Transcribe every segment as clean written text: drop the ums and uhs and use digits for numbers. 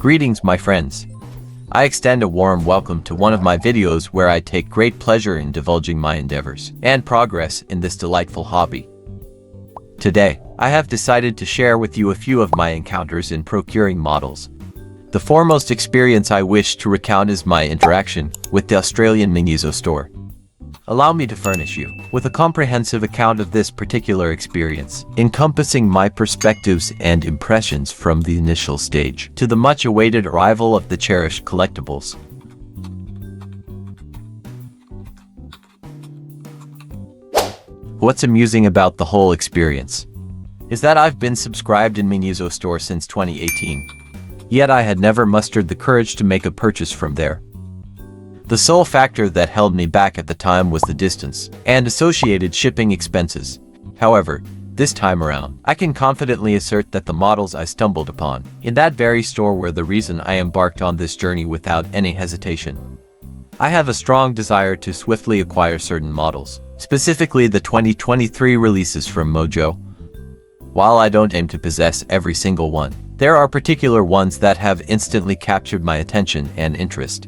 Greetings, my friends. I extend a warm welcome to one of my videos where I take great pleasure in divulging my endeavors and progress in this delightful hobby. Today, I have decided to share with you a few of my encounters in procuring models. The foremost experience I wish to recount is my interaction with the Australian MiniZoo store. Allow me to furnish you with a comprehensive account of this particular experience, encompassing my perspectives and impressions from the initial stage to the much-awaited arrival of the cherished collectibles. What's amusing about the whole experience is that I've been subscribed in MiniZoo store since 2018, yet I had never mustered the courage to make a purchase from there. The sole factor that held me back at the time was the distance and associated shipping expenses. However, this time around, I can confidently assert that the models I stumbled upon in that very store were the reason I embarked on this journey without any hesitation. I have a strong desire to swiftly acquire certain models, specifically the 2023 releases from Mojo. While I don't aim to possess every single one, there are particular ones that have instantly captured my attention and interest.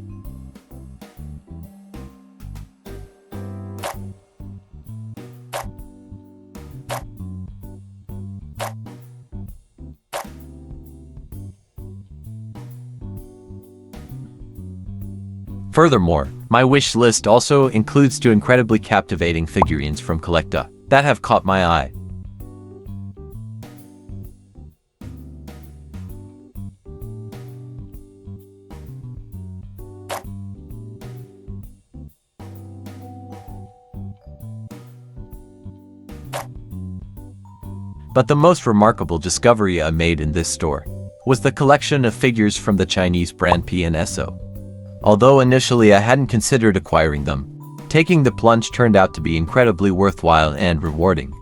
Furthermore, my wish list also includes two incredibly captivating figurines from Collecta that have caught my eye. But the most remarkable discovery I made in this store was the collection of figures from the Chinese brand PNSO. Although initially I hadn't considered acquiring them, taking the plunge turned out to be incredibly worthwhile and rewarding.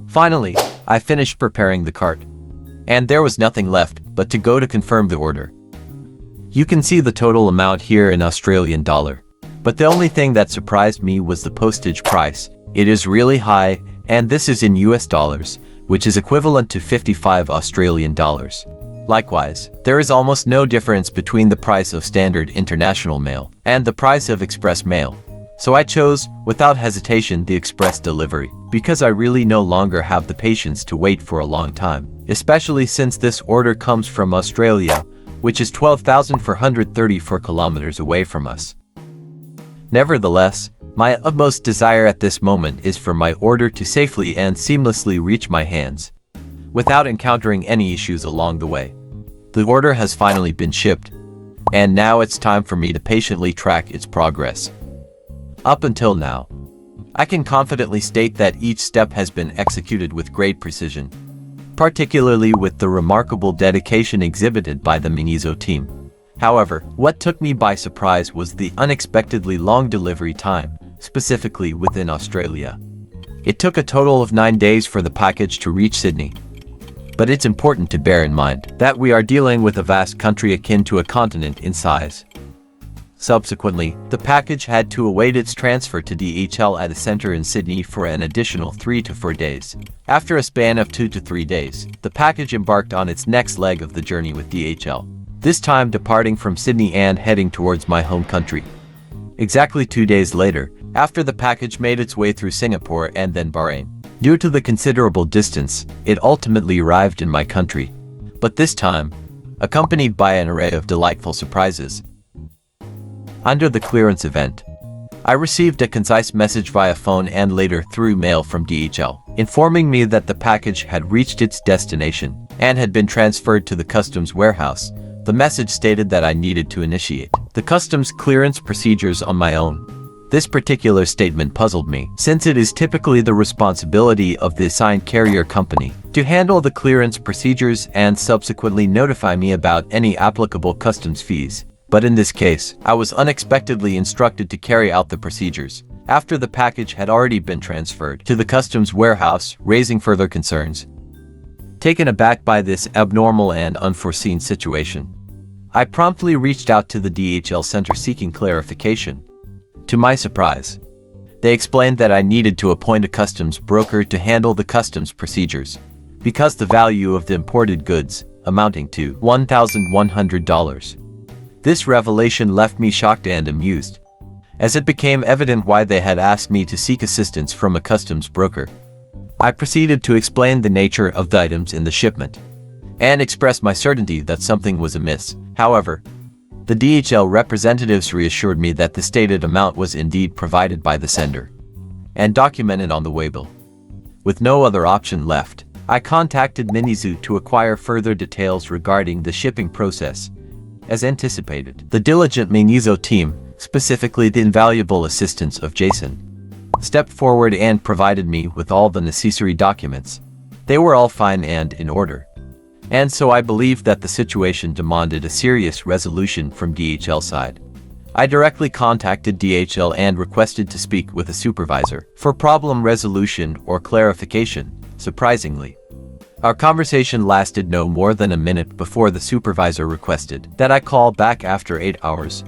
Finally, I finished preparing the cart, and there was nothing left but to go to confirm the order. You can see the total amount here in Australian dollar, but the only thing that surprised me was the postage price. It is really high, and this is in US dollars, which is equivalent to 55 Australian dollars. Likewise, there is almost no difference between the price of standard international mail and the price of express mail. So I chose, without hesitation, the express delivery, because I really no longer have the patience to wait for a long time, especially since this order comes from Australia, which is 12,434 kilometers away from us. Nevertheless, my utmost desire at this moment is for my order to safely and seamlessly reach my hands, without encountering any issues along the way. The order has finally been shipped, and now it's time for me to patiently track its progress. Up until now, I can confidently state that each step has been executed with great precision, particularly with the remarkable dedication exhibited by the MiniZoo team. However, what took me by surprise was the unexpectedly long delivery time, specifically within Australia. It took a total of 9 days for the package to reach Sydney. But it's important to bear in mind that we are dealing with a vast country akin to a continent in size. Subsequently, the package had to await its transfer to DHL at a center in Sydney for an additional 3 to 4 days. After a span of 2 to 3 days, the package embarked on its next leg of the journey with DHL, this time departing from Sydney and heading towards my home country. Exactly 2 days later, after the package made its way through Singapore and then Bahrain, due to the considerable distance, it ultimately arrived in my country. But this time, accompanied by an array of delightful surprises. Under the clearance event, I received a concise message via phone and later through mail from DHL, informing me that the package had reached its destination and had been transferred to the customs warehouse. The message stated that I needed to initiate the customs clearance procedures on my own. This particular statement puzzled me, since it is typically the responsibility of the assigned carrier company to handle the clearance procedures and subsequently notify me about any applicable customs fees. But in this case, I was unexpectedly instructed to carry out the procedures after the package had already been transferred to the customs warehouse, raising further concerns. Taken aback by this abnormal and unforeseen situation, I promptly reached out to the DHL center seeking clarification. To my surprise, they explained that I needed to appoint a customs broker to handle the customs procedures, because the value of the imported goods, amounting to $1,100. This revelation left me shocked and amused, as it became evident why they had asked me to seek assistance from a customs broker. I proceeded to explain the nature of the items in the shipment, and expressed my certainty that something was amiss. However, the DHL representatives reassured me that the stated amount was indeed provided by the sender, and documented on the waybill. With no other option left, I contacted MiniZoo to acquire further details regarding the shipping process. As anticipated, the diligent MiniZoo team, specifically the invaluable assistance of Jason, stepped forward and provided me with all the necessary documents. They were all fine and in order, and so I believe that the situation demanded a serious resolution from DHL side. I directly contacted DHL and requested to speak with a supervisor for problem resolution or clarification. Surprisingly, our conversation lasted no more than a minute before the supervisor requested that I call back after 8 hours.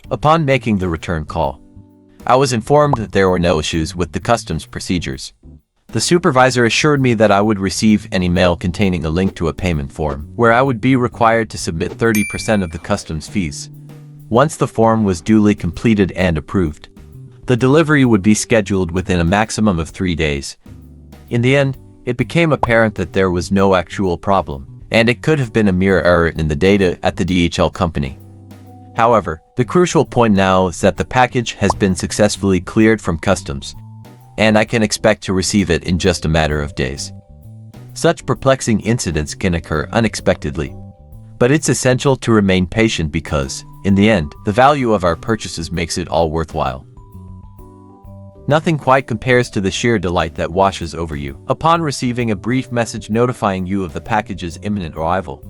Upon making the return call, I was informed that there were no issues with the customs procedures. The supervisor assured me that I would receive an email containing a link to a payment form, where I would be required to submit 30% of the customs fees. Once the form was duly completed and approved, the delivery would be scheduled within a maximum of 3 days. In the end, it became apparent that there was no actual problem, and it could have been a mere error in the data at the DHL company. However, the crucial point now is that the package has been successfully cleared from customs, and I can expect to receive it in just a matter of days. Such perplexing incidents can occur unexpectedly, but it's essential to remain patient because, in the end, the value of our purchases makes it all worthwhile. Nothing quite compares to the sheer delight that washes over you upon receiving a brief message notifying you of the package's imminent arrival.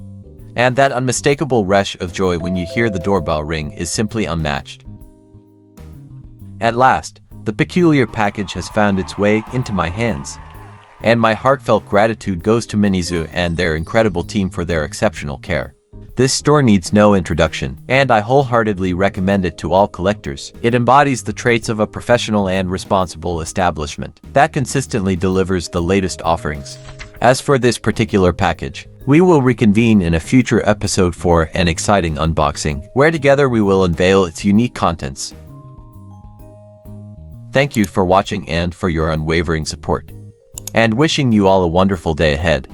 And that unmistakable rush of joy when you hear the doorbell ring is simply unmatched. At last, the peculiar package has found its way into my hands, and my heartfelt gratitude goes to MiniZoo and their incredible team for their exceptional care. This store needs no introduction, and I wholeheartedly recommend it to all collectors. It embodies the traits of a professional and responsible establishment that consistently delivers the latest offerings. As for this particular package, we will reconvene in a future episode for an exciting unboxing, where together we will unveil its unique contents. Thank you for watching and for your unwavering support, and wishing you all a wonderful day ahead.